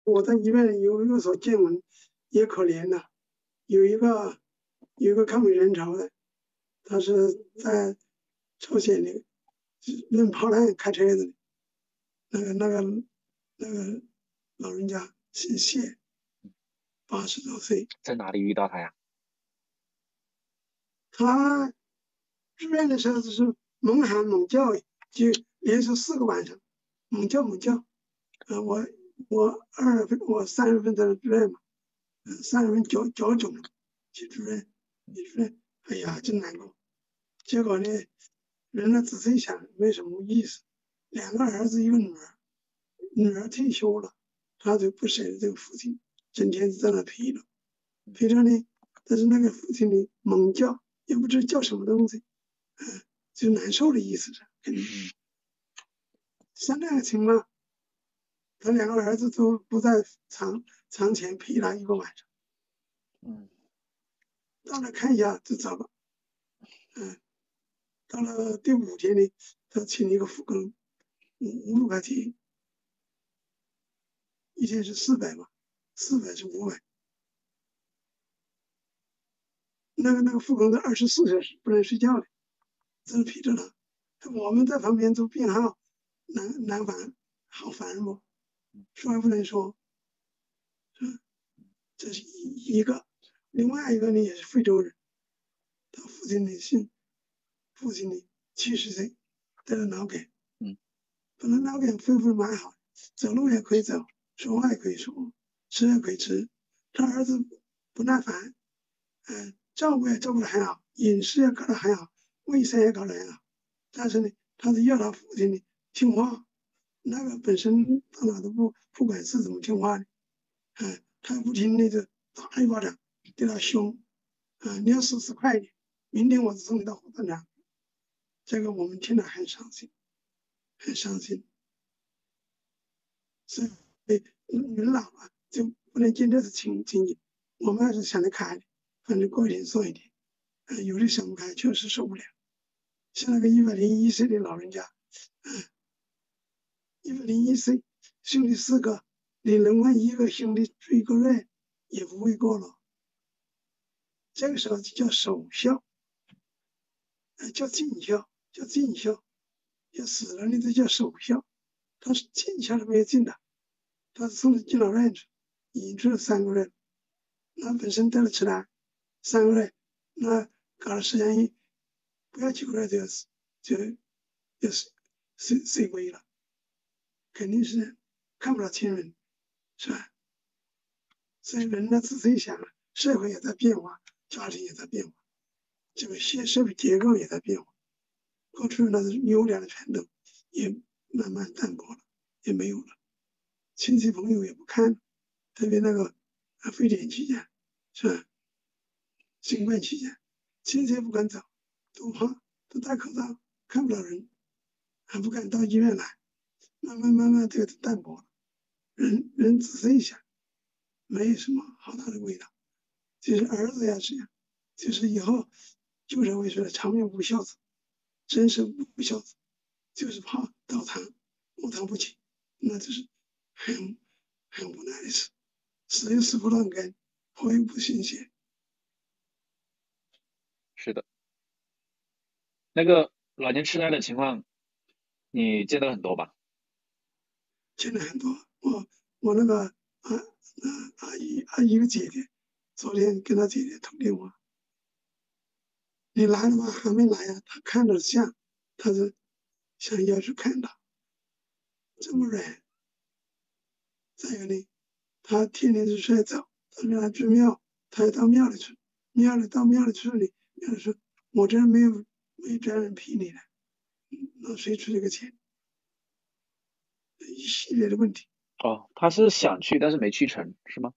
我在医院有所见闻，也可怜了。有一个抗美援朝的，他是在朝鲜的扔炮弹开车子的，那个老人家姓谢，80多岁。在哪里遇到他呀？他住院的时候就是猛喊猛叫，就连续4个晚上猛叫猛叫。我3月份在那住院嘛，3月份脚肿了，去住院，哎呀，真难过。结果呢，人呢仔细想没什么意思，2个儿子一个女儿，女儿退休了，他就不舍得这个父亲，整天在那陪着，呢。但是那个父亲呢猛叫，也不知叫什么东西，就难受的意思是肯定。像这样的情况，他2个儿子都不在床前陪他1个晚上。到了看一下就走了。到了第5天呢，他请一个护工，5块钱，一天是400嘛，400是500。那个护工在24小时不能睡觉的，这陪着他。我们在旁边做病号，难烦，好烦不？说也不能说。这是一个。另外一个呢，也是非洲人，他父亲呢70岁，得了脑梗。本来脑梗恢复的蛮好，走路也可以走，说话也可以说，吃也可以吃。他儿子不耐烦，照顾也照顾得很好，饮食也搞得很好，卫生也搞得很好。但是呢，他是要他父亲呢听话，那个本身大脑都不管是怎么听话的，他不听呢就打他一巴掌，对他凶，你要死快一点，明天我就送你到火葬场。这个我们听了很伤心，很伤心。所以人老了就不能见这种情景，我们还是想得开的，反正过一天算一天。有的想不开，确实受不了。像那个101岁的老人家，101岁，兄弟4个，你能问一个兄弟住1个月也不为过了。这个时候就叫守孝，叫尽孝，要死了你就叫守孝。他是尽孝都没有尽的，他是送到敬老院去，已经住了3个月了。那本身得了吃奶3个月，那搞了时间不要9个月就睡归了，肯定是看不到亲人，是吧？所以人呢仔细想，社会也在变化，家庭也在变化，这个社会结构也在变化。过去那是优良的传统也慢慢淡薄了，也没有了，亲戚朋友也不看了，特别那个非典期间，是吧？新冠期间，亲戚也不敢走，都怕，都戴口罩，看不到人，还不敢到医院来，慢慢这个淡薄了。人仔细一想，没有什么好大的味道。就是儿子也这样，就是以后旧社会说的长命无孝子，真是无孝子，就是怕倒堂，卧堂不起，那就是很无奈的事。死又死不断根，活又不新鲜。是的。那个老年痴呆的情况，你见到很多吧？见了很多。我那个阿姨的姐姐，昨天跟她姐姐通电话，你来了吗？还没来呀。她看着像，她是想要去看他，这么远。再一个呢，他天天是睡早，他让他去庙，他要到庙里去，到庙里去呢，庙里说，我这没有专人陪你的，那谁出这个钱？一系列的问题。哦，他是想去，但是没去成，是吗？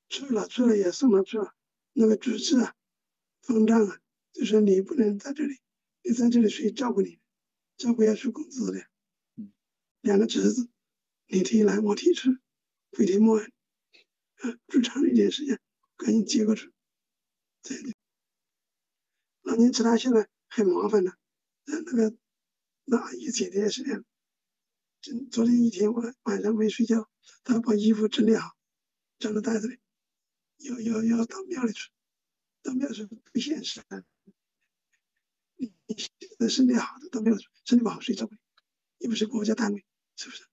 去了也送他去了，那个主治方丈就说你不能在这里，你在这里谁照顾你？照顾要出工资的。2个侄子，你提来我提去，飞天莫案，最长的一点时间，赶紧接过去。老年痴呆现在很麻烦的，那阿姨姐姐也是这样，昨天一天晚上没睡觉，他把衣服整理好，装到袋子里，要到庙里去。到庙里去不现实的，你现在身体好的到庙里去，身体不好睡觉不了，又不是国家单位，是不是？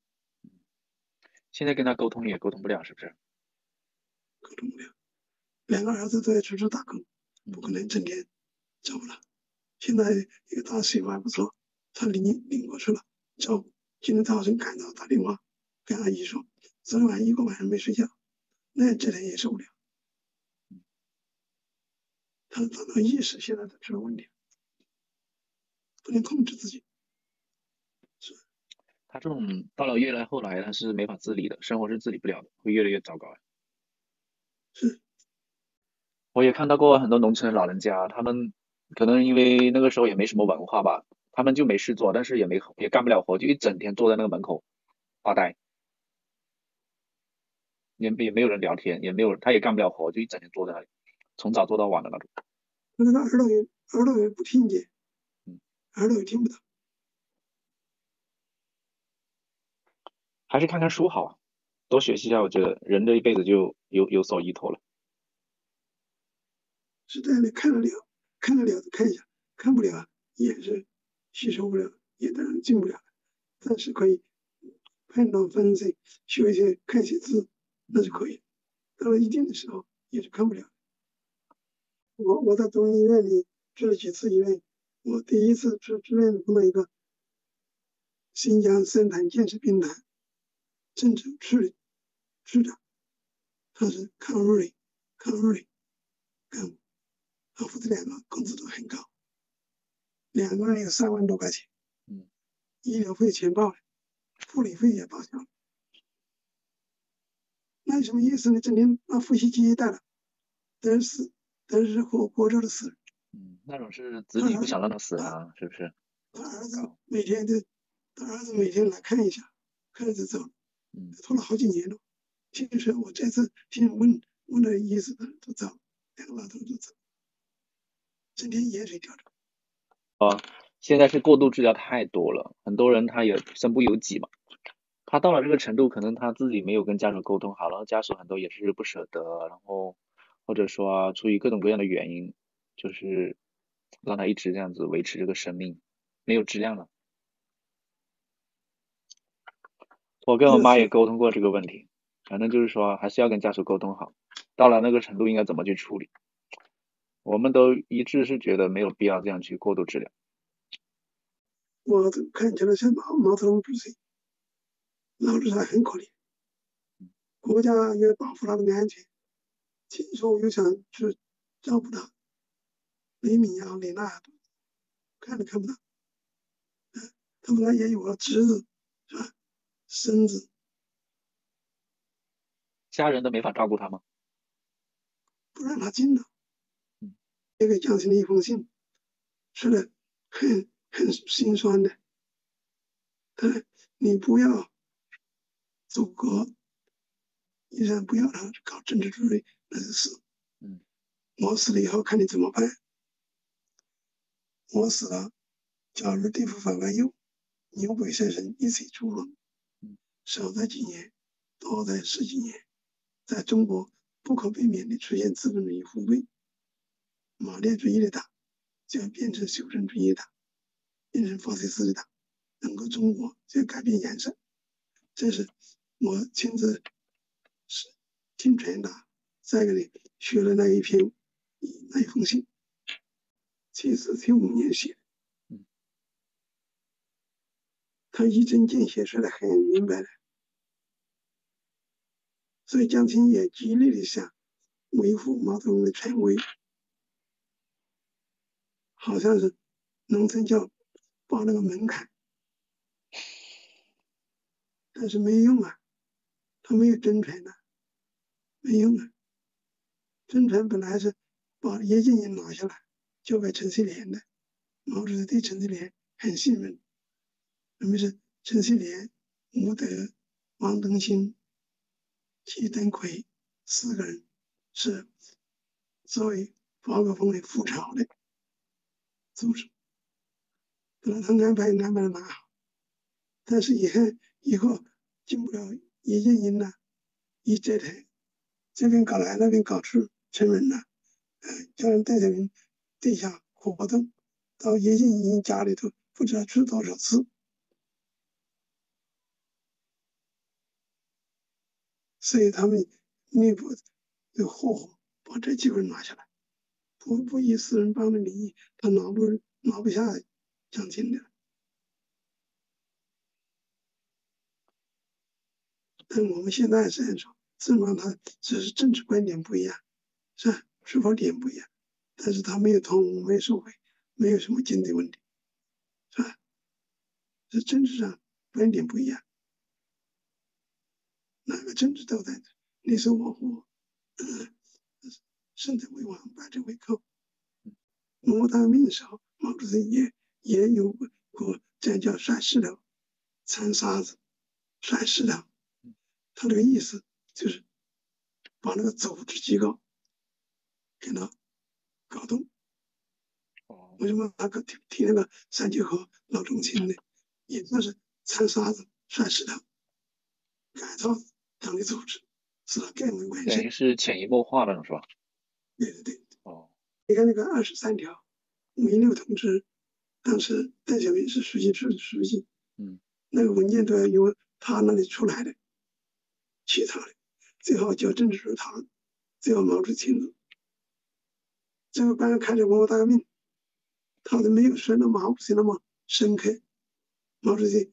现在跟他沟通也沟通不了，是不是？沟通不了。2个儿子都要出去打工，不可能整天照顾他。现在一个大媳妇还不错，他领过去了照顾。今天早晨看到打电话跟阿姨说，昨天晚上一个晚上没睡觉，那这天也受不了。他的大脑意识现在都出了问题，不能控制自己。他这种到了越来后来，他是没法自理的，生活是自理不了的，会越来越糟糕。是，我也看到过很多农村老人家，他们可能因为那个时候也没什么文化吧，他们就没事做，但是也干不了活，就一整天坐在那个门口发呆，也没有人聊天，他也干不了活，就一整天坐在那里，从早做到晚的那种。那个耳朵也不听见，嗯，耳朵也听不到。还是看看书好啊，多学习一下，我觉得人这一辈子就有所依托了。是这样的，看得了就看一下，看不了也是吸收不了，也当然进不了，但是可以判断分析，学一些看写字，那是可以。到了一定的时候也是看不了。我在中医院里住了几次医院，我第一次住院碰到一个新疆生坛建设兵团政治处长，他是抗日的干部，他父子2个工资都很高，2个人有3万多块钱，医疗费全报了，护理费也报销了。那有什么意思呢？整天把呼吸机带了，都是活着的死。那种是子女不想让他死啊，是不是？他儿子每天来看一下，看着就走，拖了好几年了。听说我这次听问的意思，都走，2个老头都走，整天盐水吊着。现在是过度治疗太多了，很多人他也身不由己嘛。他到了这个程度，可能他自己没有跟家属沟通好，然后家属很多也是不舍得，然后或者说出于各种各样的原因，就是让他一直这样子维持这个生命，没有质量了。我跟我妈也沟通过这个问题，反正就是说还是要跟家属沟通好，到了那个程度应该怎么去处理。我们都一致是觉得没有必要这样去过度治疗。我看起来像毛泽东主席，老子还很可怜，国家要保护他的安全，听说又想去照顾他，连米啊连那看都看不到。他本来也有个侄子，是吧？孙子，家人都没法照顾他吗？不让他进了。这个蒋庆的一封信，说的很心酸的。你不要阻隔，医生不要他搞政治主义那是事。我死了以后看你怎么办。我死了，假如地府反外右，牛鬼蛇神一起出笼，少则几年，多则10几年，在中国不可避免地出现资本主义腐败，马列主义的党就要变成修正主义党，变成法西斯的党，整个中国就要改变颜色。这是我亲自听传达，在这里学了那一封信，7475年写的。他一针见血说的很明白了，所以江青也极力的想维护毛泽东的权威，好像是农村叫报那个门槛，但是没用啊，他没有真传的，没用啊。真传本来是把叶剑英拿下来交给陈锡联的，毛主席对陈锡联很信任，认为是陈锡联、吴德、王登新、季登奎4个人是作为华国锋的副朝的组织，本来他安排的蛮好，但是以后进不了叶剑英了，一折腾，这边搞来那边搞去，成人了，叫人带着人地下活动，到叶剑英家里头不知道去多少次。所以他们内部的合伙把这几个人拿下来，不以私人帮的名义，他拿不下奖金的。但我们现在虽然说正方他只是政治观点不一样，是吧？出发点不一样，但是他没有通，没有受贿，没有什么经济问题，是吧？是政治上观点不一样，哪个政治斗争，你说我活，生者为王，败者为寇。毛大革命的时候，毛主席也有过这样叫甩石头、掺沙子、甩石头。他这个意思就是把那个组织机构给它搞动。为什么那个提那个三九和老中青呢？也算是掺沙子、甩石头，改造党的组织，使它更为完善。等于是潜移默化的是吧？对对对。哦。你看那个23条，5.16同志当时邓小平是书记处的书记，那个文件都要由他那里出来的，起草的，最后叫政治组讨论，最后毛主席亲自。这个刚刚开始文化大革命，他都没有说那毛主席那么深刻。毛主席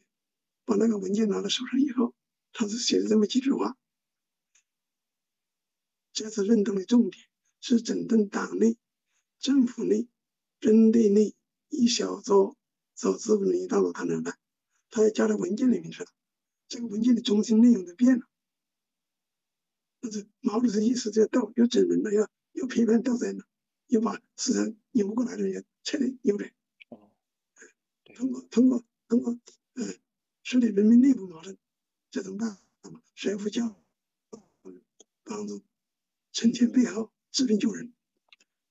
把那个文件拿到手上以后，他是写了这么几句话：这次运动的重点是整顿党内、政府内、军队内一小撮走资本主义道路党人派。他也加到文件里面去了，这个文件的中心内容都变了。但是毛主席意思就要斗，要整人了，要批判斗争了，要把市场拧不过来的人要彻底扭转。通过处理人民内部矛盾，这种办法，说服教帮助惩前毖后、治病救人。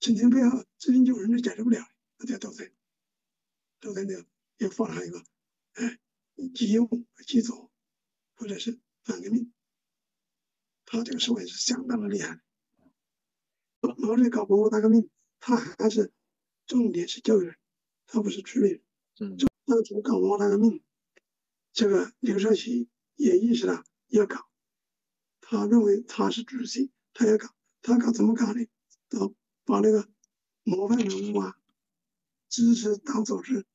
惩前毖后、治病救人是解决不了的，那叫斗争。斗争的要放上一个，极右、极左，或者是反革命。他这个社会是相当的厉害。毛主席搞文化大革命，他还是重点是教育人，他不是处理人。当初搞文化大革命，这个刘少奇也意识到要搞，他认为他是主席，他要搞，他搞怎么搞呢？把那个模范人物啊，支持党组织、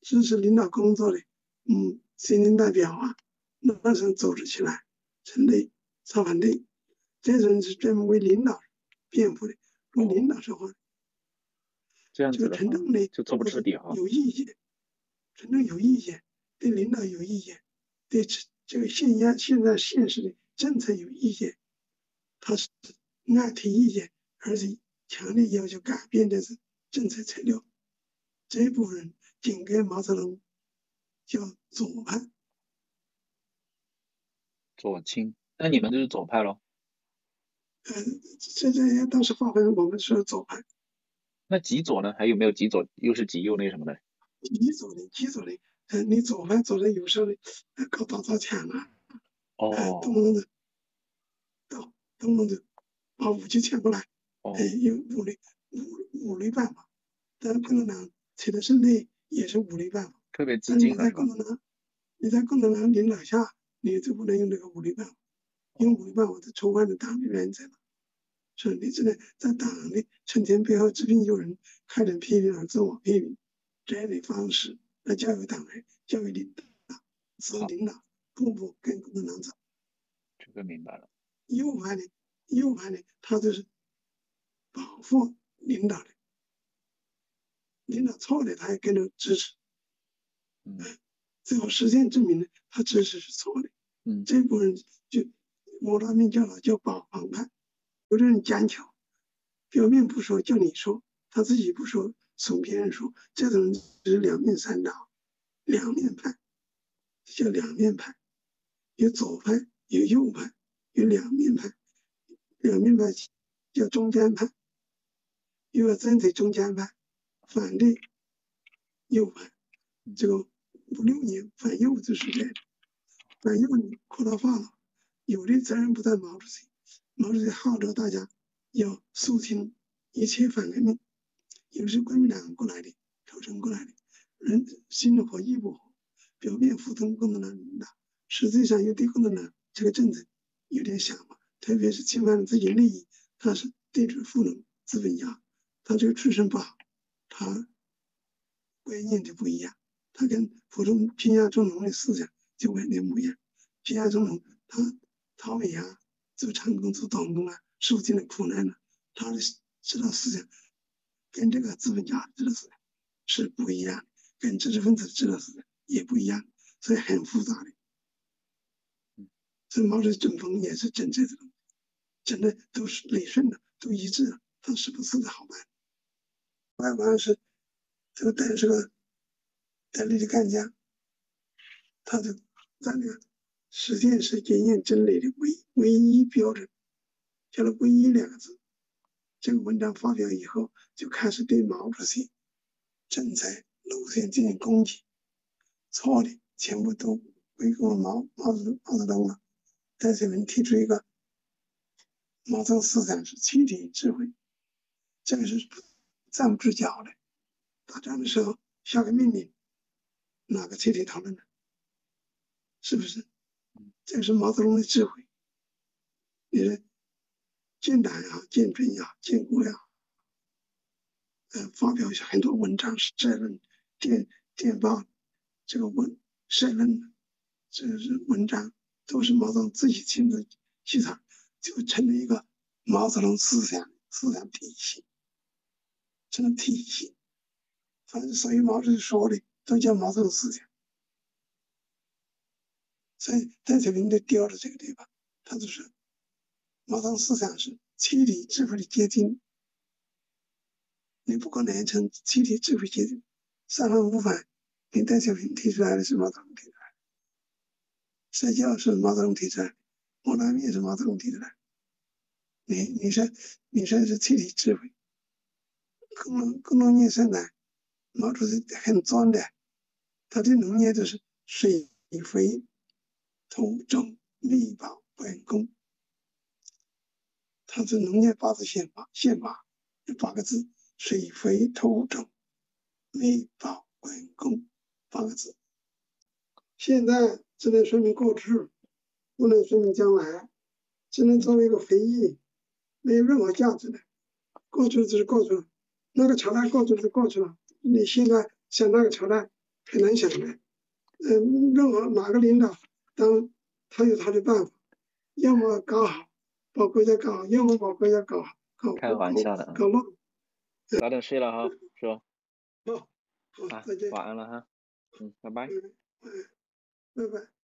支持领导工作的，新人代表啊，那时候组织起来，成立造反队，这人是专门为领导辩护的，为领导说话。这样子的话，陈正呢就做不彻底哈。有意见，陈正有意见，对领导有意见，对这个现在现实的政策有意见，他是爱提意见，而且强烈要求改变的是政策策略。这一部分人紧跟毛泽东叫左派。左倾，那你们就是左派咯？这当时划分我们是左派。那极左呢？还有没有极左？又是极右那什么的？极左的，你左派左的有时候搞打砸抢啊，动不动的把武器抢过来，有武力办法。但是共产党取得胜利也是武力办法。特别激进的是吧？你在共产党领导下，你就不能用这个武力办法，用武力办法就触犯了党的原则了。所以你只能在党里惩前毖后、治病救人、开展批评和自我批评这样的方式来教育党员、教育领导、指导领导，步步跟共产党走。这个明白了。右派呢，他就是保护领导的，领导错了，他也跟着支持。最后实践证明呢，他支持是错的。这部分人就毛大革命叫保皇派。有的人讲求，表面不说，叫你说，他自己不说，怂别人说，这种人是两面三刀，两面派，叫两面派，有左派，有右派，有两面派，两面派叫中间派，又要针对中间派，反对右派。这个56年反右就是这样的。把要你扩大化了，有的责任不在毛主席。毛主席号召大家要肃清一切反革命，有是国民党过来的，投诚过来的，人心里合意不合，表面服从共产党领导，实际上又对共产党这个政策有点想法，特别是侵犯了自己利益，他是地主富农资本家，他这个出身不好，他观念就不一样，他跟普通平亚中农的思想就完全不一样。平亚中农他陶美啊，做长工做党工啊，受尽了苦难了，他的指导思想跟这个资本家指导思想是不一样的，跟知识分子指导思想也不一样，所以很复杂的。所以毛主席整风也是整这个东西，整的都是累顺的，都一致的，他是不是的好办？外观是这个但是个单立的干将，他就在那个实践是检验真理的唯一标准，叫了“唯一”两个字。这个文章发表以后，就开始对毛主席政策路线进行攻击，错的全部都归功毛泽东了。戴翠文提出一个毛泽东思想是集体智慧，这个是站不住脚的。打仗的时候下个命令，哪个集体讨论呢？是不是？这个是毛泽东的智慧。你的建党呀、建军呀、建国呀，发表很多文章、社论、电报，这个社论，这是文章，都是毛泽东自己亲自起草，就成了一个毛泽东思想体系，成了体系。反正所有毛主席说的都叫毛泽东思想。所以戴翠文就叼着这个地方，他就说毛泽东思想是集体智慧的结晶，你不可能成集体智慧结晶，三反五反，你戴翠文提出来的是毛泽东提出来的，社教是毛泽东提出来的，莫大灭是毛泽东提出来的。你说是集体智慧，工农业生产，毛主席很专的，他对农业就是水肥土种力保管工，他是农业八字宪法有8个字：水肥土种力保管工8个字。现在只能说明过去，不能说明将来，只能作为一个回忆，没有任何价值的。过去就是过去了，那个朝代过去就过去了，你现在想那个朝代很难想的。任何哪个领导，当他有他的办法，要么搞好，把国家搞好，要么把国家搞好，开玩笑的啊，搞乱。早点睡了哈，是吧？好，再见。晚安了哈，拜拜。拜拜。